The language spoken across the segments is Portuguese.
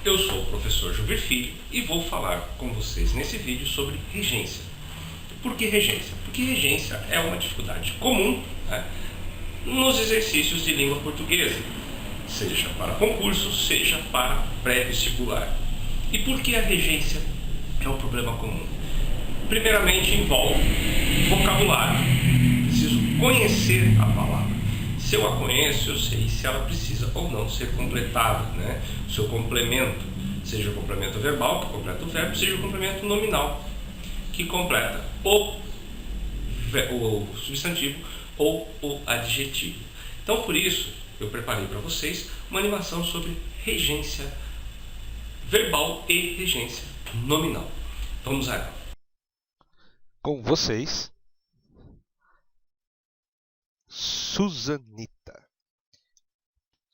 Eu sou o professor Juvir Filho e vou falar com vocês nesse vídeo sobre regência. Por que regência? Porque regência é uma dificuldade comum, né, nos exercícios de língua portuguesa, seja para concurso, seja para pré-vestibular. E por que a regência é um problema comum? Primeiramente envolve vocabulário. Preciso conhecer a palavra. Se eu a conheço, eu sei se ela precisa ou não ser completada, né? O seu complemento, seja o complemento verbal, que completa o verbo, seja o complemento nominal, que completa o substantivo ou o adjetivo. Então, por isso, eu preparei para vocês uma animação sobre regência verbal e regência nominal. Vamos a ela. Com vocês, Susanita.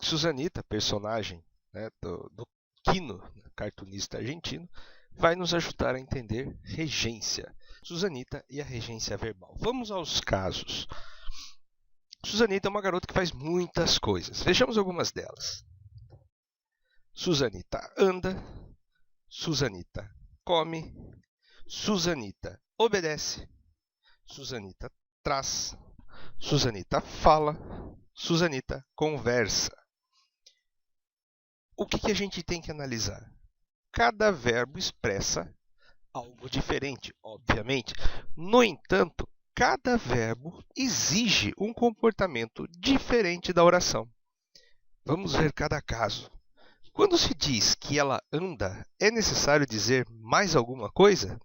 Susanita, personagem, né, do Quino, cartunista argentino, vai nos ajudar a entender regência. Susanita e a regência verbal. Vamos aos casos. Susanita é uma garota que faz muitas coisas. Vejamos algumas delas. Susanita anda, Susanita come, Susanita obedece, Susanita traz, Susanita fala, Susanita conversa. O que a gente tem que analisar? Cada verbo expressa algo diferente, obviamente. No entanto, cada verbo exige um comportamento diferente da oração. Vamos ver cada caso. Quando se diz que ela anda, é necessário dizer mais alguma coisa?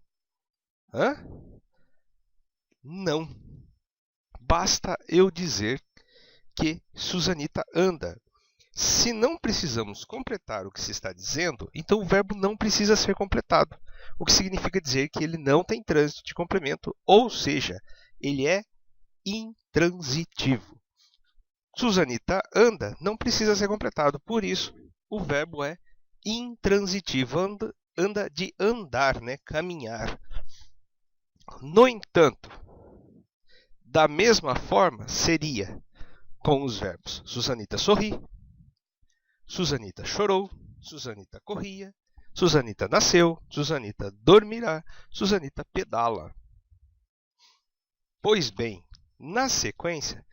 Não. Basta eu dizer que Susanita anda. Se não precisamos completar o que se está dizendo, então o verbo não precisa ser completado, o que significa dizer que ele não tem trânsito de complemento, ou seja, ele é intransitivo. Susanita anda não precisa ser completado, por isso o verbo é intransitivo, anda de andar, né? Caminhar. No entanto, da mesma forma seria com os verbos Susanita sorri, Susanita chorou, Susanita corria, Susanita nasceu, Susanita dormirá, Susanita pedala. Pois bem, na sequência,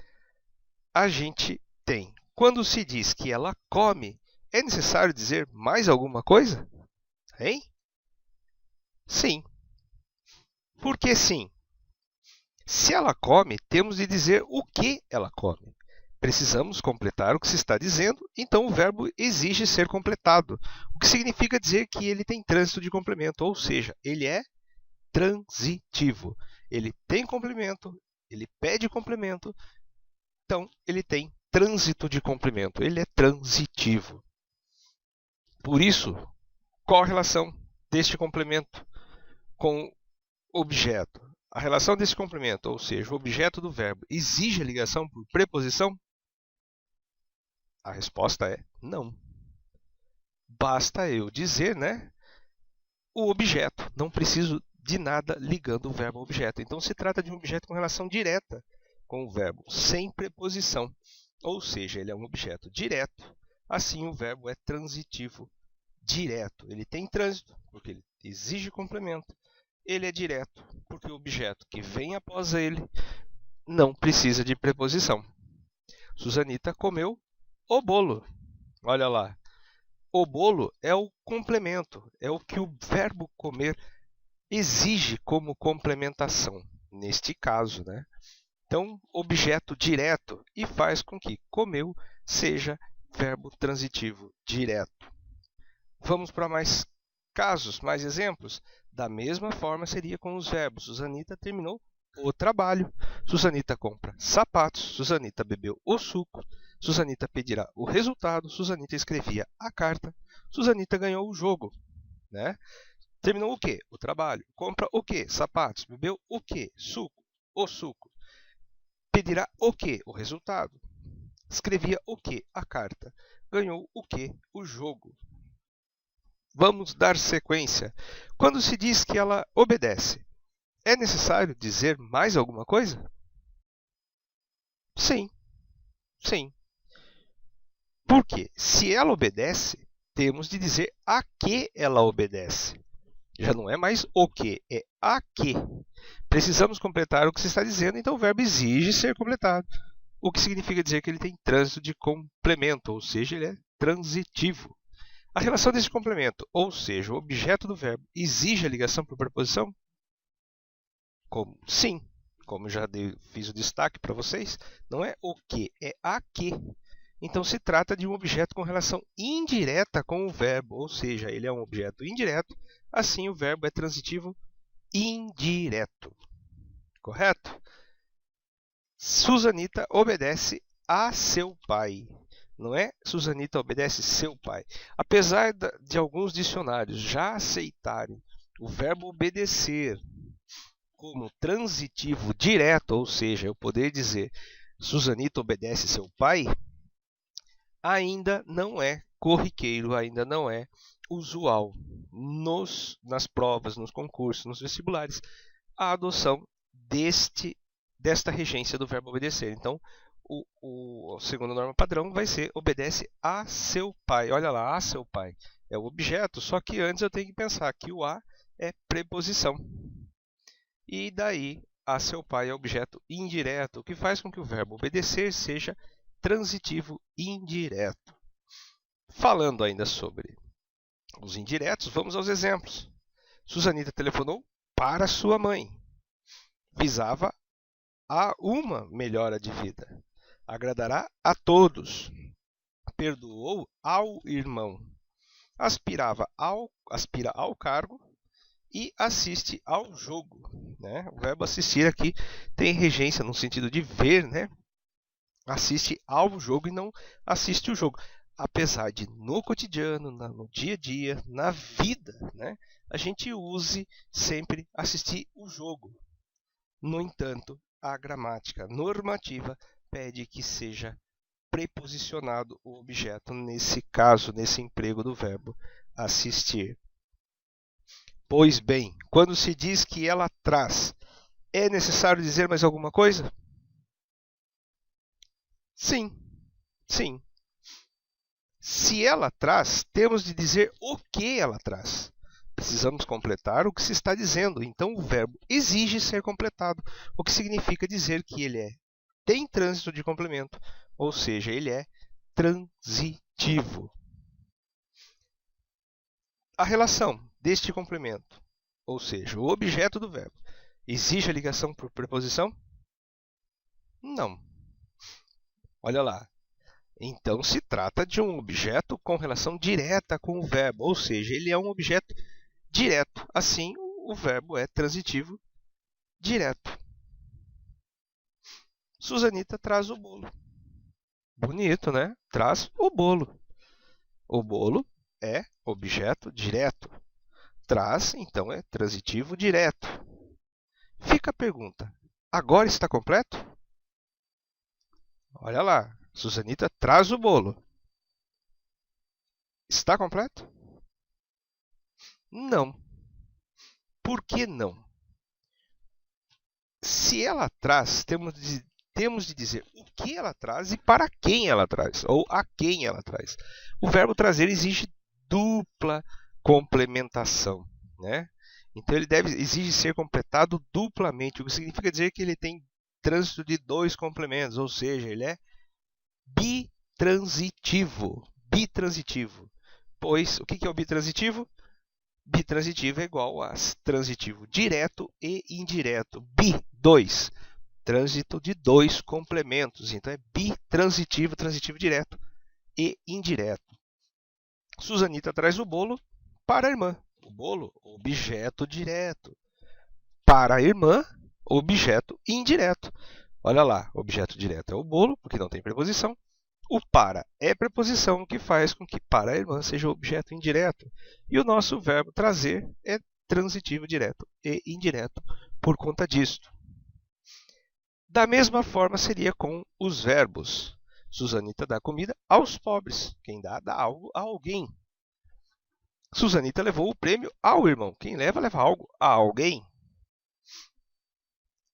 a gente tem, quando se diz que ela come, é necessário dizer mais alguma coisa? Hein? Sim. Por que sim? Se ela come, temos de dizer o que ela come. Precisamos completar o que se está dizendo, então o verbo exige ser completado, o que significa dizer que ele tem trânsito de complemento, ou seja, ele é transitivo. Ele tem complemento, ele pede complemento, então ele tem trânsito de complemento, ele é transitivo. Por isso, qual a relação deste complemento com o objeto? A relação desse complemento, ou seja, o objeto do verbo, exige a ligação por preposição? A resposta é não. Basta eu dizer, né, o objeto. Não preciso de nada ligando o verbo ao objeto. Então, se trata de um objeto com relação direta com o verbo, sem preposição. Ou seja, ele é um objeto direto. Assim, o verbo é transitivo direto. Ele tem trânsito, porque ele exige complemento. Ele é direto, porque o objeto que vem após ele não precisa de preposição. Susanita comeu o bolo. Olha lá. O bolo é o complemento, é o que o verbo comer exige como complementação, neste caso, né? Então, objeto direto e faz com que comeu seja verbo transitivo direto. Vamos para mais casos, mais exemplos? Da mesma forma seria com os verbos. Susanita terminou o trabalho. Susanita compra sapatos. Susanita bebeu o suco. Susanita pedirá o resultado. Susanita escrevia a carta. Susanita ganhou o jogo, né? Terminou o quê? O trabalho. Compra o quê? Sapatos. Bebeu o quê? Suco. O suco. Pedirá o quê? O resultado. Escrevia o quê? A carta. Ganhou o quê? O jogo. Vamos dar sequência. Quando se diz que ela obedece, é necessário dizer mais alguma coisa? Sim. Sim. Por quê? Se ela obedece, temos de dizer a que ela obedece. Já não é mais o que, é a que. Precisamos completar o que se está dizendo, então o verbo exige ser completado. O que significa dizer que ele tem trânsito de complemento, ou seja, ele é transitivo. A relação desse complemento, ou seja, o objeto do verbo, exige a ligação por preposição? Sim, como já fiz o destaque para vocês, não é o que, é a que. Então se trata de um objeto com relação indireta com o verbo, ou seja, ele é um objeto indireto, assim o verbo é transitivo indireto. Correto? Susanita obedece a seu pai. Não é Susanita obedece seu pai. Apesar de alguns dicionários já aceitarem o verbo obedecer como transitivo direto, ou seja, eu poder dizer Susanita obedece seu pai, ainda não é corriqueiro, ainda não é usual nas provas, nos concursos, nos vestibulares, a adoção desta regência do verbo obedecer. Então, a segunda norma padrão vai ser obedece a seu pai. Olha lá, a seu pai é o objeto, só que antes eu tenho que pensar que o a é preposição. E daí, a seu pai é objeto indireto, o que faz com que o verbo obedecer seja transitivo indireto. Falando ainda sobre os indiretos, vamos aos exemplos. Susanita telefonou para sua mãe. Visava a uma melhora de vida. Agradará a todos. Perdoou ao irmão. Aspira ao cargo e assiste ao jogo. Né? O verbo assistir aqui tem regência no sentido de ver, né? Assiste ao jogo e não assiste o jogo. Apesar de no cotidiano, no dia a dia, na vida, né, a gente use sempre assistir o jogo. No entanto, a gramática normativa pede que seja preposicionado o objeto, nesse caso, nesse emprego do verbo assistir. Pois bem, quando se diz que ela traz, é necessário dizer mais alguma coisa? Sim, sim. Se ela traz, temos de dizer o que ela traz. Precisamos completar o que se está dizendo, então o verbo exige ser completado, o que significa dizer que ele tem trânsito de complemento, ou seja, ele é transitivo. A relação deste complemento, ou seja, o objeto do verbo, exige a ligação por preposição? Não. Olha lá. Então, se trata de um objeto com relação direta com o verbo, ou seja, ele é um objeto direto. Assim, o verbo é transitivo direto. Susanita traz o bolo. Bonito, né? Traz o bolo. O bolo é objeto direto. Traz, então, é transitivo direto. Fica a pergunta: agora está completo? Olha lá. Susanita traz o bolo. Está completo? Não. Por que não? Se ela traz, temos de dizer o que ela traz e para quem ela traz, ou a quem ela traz. O verbo trazer exige dupla complementação, né? Então ele exige ser completado duplamente, o que significa dizer que ele tem trânsito de dois complementos, ou seja, ele é bitransitivo. Bitransitivo. Pois, o que é o bitransitivo? Bitransitivo é igual a transitivo direto e indireto. Dois. Trânsito de dois complementos. Então, é bitransitivo, transitivo direto e indireto. Susanita traz o bolo para a irmã. O bolo, objeto direto. Para a irmã, objeto indireto. Olha lá, objeto direto é o bolo, porque não tem preposição. O para é preposição, que faz com que para a irmã seja o objeto indireto. E o nosso verbo trazer é transitivo direto e indireto por conta disto. Da mesma forma seria com os verbos. Susanita dá comida aos pobres. Quem dá algo a alguém. Susanita levou o prêmio ao irmão. Quem leva algo a alguém.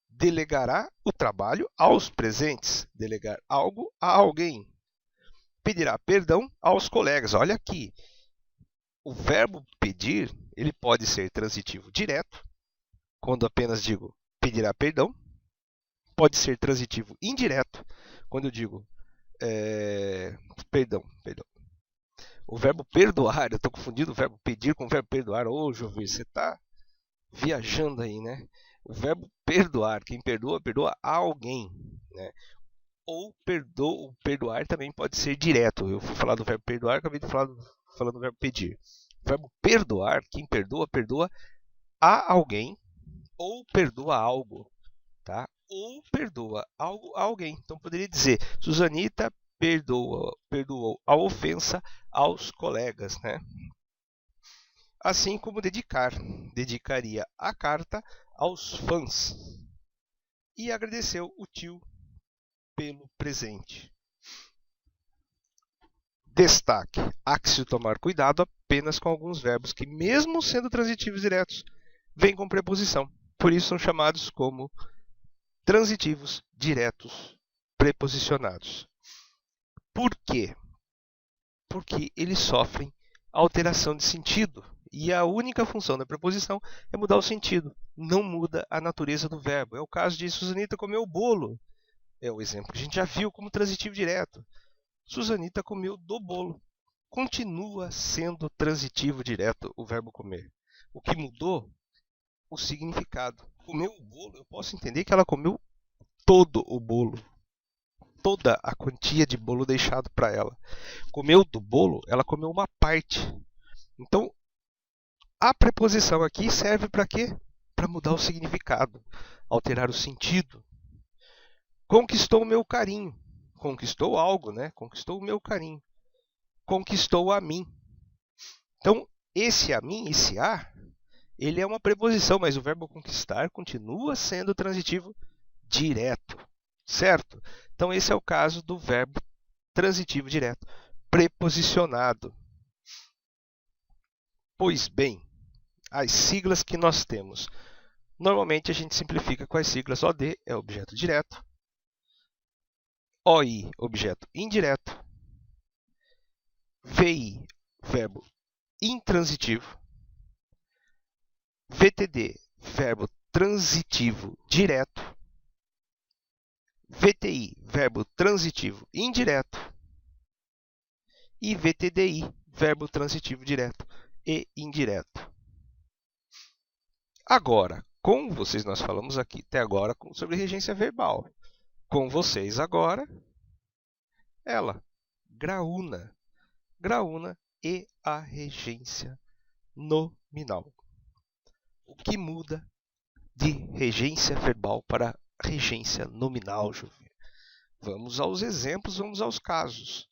Delegará o trabalho aos presentes. Delegar algo a alguém. Pedirá perdão aos colegas. Olha aqui. o verbo pedir, ele pode ser transitivo direto, quando apenas digo pedirá perdão. Pode ser transitivo indireto, quando eu digo perdão. O verbo perdoar, eu estou confundindo o verbo pedir com o verbo perdoar. Ô, Jovir, você está viajando aí, né? O verbo perdoar, quem perdoa, perdoa a alguém, né? Ou perdoar também pode ser direto. Eu fui falar do verbo perdoar, acabei de falar falando do verbo pedir. O verbo perdoar, quem perdoa, perdoa a alguém ou perdoa algo, tá? Ou perdoa algo a alguém. Então poderia dizer, Susanita perdoou a ofensa aos colegas, né? Assim como dedicaria a carta aos fãs e agradeceu o tio pelo presente. Destaque: há que se tomar cuidado apenas com alguns verbos que, mesmo sendo transitivos diretos, vêm com preposição. Por isso são chamados como transitivos diretos preposicionados. Por quê? Porque eles sofrem alteração de sentido. E a única função da preposição é mudar o sentido. Não muda a natureza do verbo. É o caso de Susanita comeu o bolo. É o exemplo que a gente já viu como transitivo direto. Susanita comeu do bolo. Continua sendo transitivo direto o verbo comer. O que mudou? O significado. Comeu o bolo, eu posso entender que ela comeu todo o bolo. Toda a quantia de bolo deixado para ela. Comeu do bolo, ela comeu uma parte. Então, a preposição aqui serve para quê? Para mudar o significado, alterar o sentido. Conquistou o meu carinho. Conquistou algo, né? Conquistou o meu carinho. Conquistou a mim. Então, esse a mim, esse a, ele é uma preposição, mas o verbo conquistar continua sendo transitivo direto, certo? Então, esse é o caso do verbo transitivo direto, preposicionado. Pois bem, as siglas que nós temos. Normalmente, a gente simplifica com as siglas OD, é objeto direto. OI, objeto indireto. VI, verbo intransitivo. VTD, verbo transitivo direto. VTI, verbo transitivo indireto. E VTDI, verbo transitivo direto e indireto. Agora, com vocês, nós falamos aqui até agora sobre regência verbal. Com vocês agora, ela, graúna. Graúna e a regência nominal. O que muda de regência verbal para regência nominal, Jovir? Vamos aos exemplos, vamos aos casos.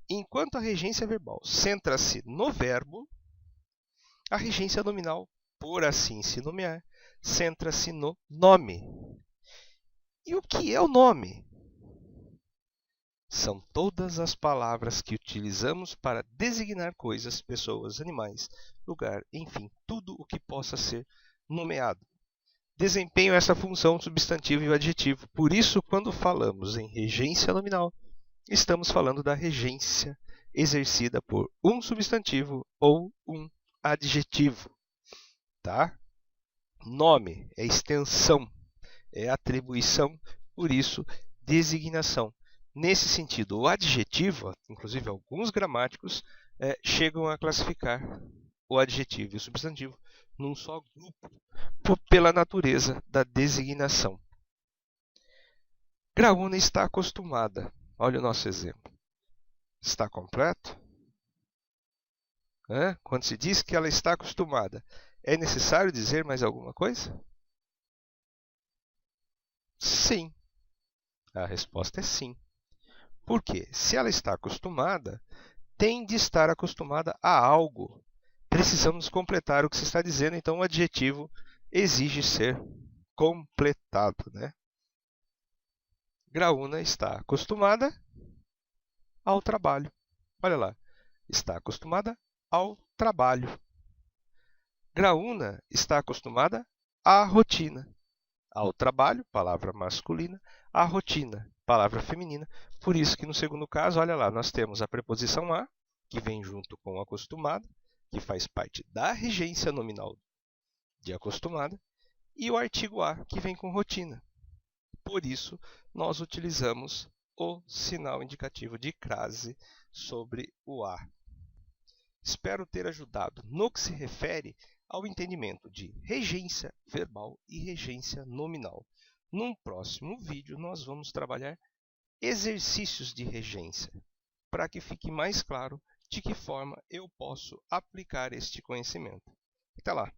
Enquanto a regência verbal centra-se no verbo, a regência nominal, por assim se nomear, centra-se no nome. E o que é o nome? São todas as palavras que utilizamos para designar coisas, pessoas, animais, lugar, enfim, tudo o que possa ser nomeado. Desempenham essa função substantivo e o adjetivo. Por isso, quando falamos em regência nominal, estamos falando da regência exercida por um substantivo ou um adjetivo. Tá? Nome é extensão, é atribuição, por isso, designação. Nesse sentido, o adjetivo, inclusive alguns gramáticos, chegam a classificar o adjetivo e o substantivo num só grupo, pela natureza da designação. Graúna está acostumada. Olha o nosso exemplo. Está completo? Quando se diz que ela está acostumada, é necessário dizer mais alguma coisa? Sim. A resposta é sim. Por quê? Se ela está acostumada, tem de estar acostumada a algo. Precisamos completar o que se está dizendo, então o adjetivo exige ser completado, né? Graúna está acostumada ao trabalho. Olha lá, está acostumada ao trabalho. Graúna está acostumada à rotina. Ao trabalho, palavra masculina, à rotina, palavra feminina. Por isso que no segundo caso, olha lá, nós temos a preposição a, que vem junto com acostumada, que faz parte da regência nominal de acostumada, e o artigo A, que vem com rotina. Por isso, nós utilizamos o sinal indicativo de crase sobre o A. Espero ter ajudado no que se refere ao entendimento de regência verbal e regência nominal. Num próximo vídeo, nós vamos trabalhar exercícios de regência, para que fique mais claro de que forma eu posso aplicar este conhecimento. Até lá!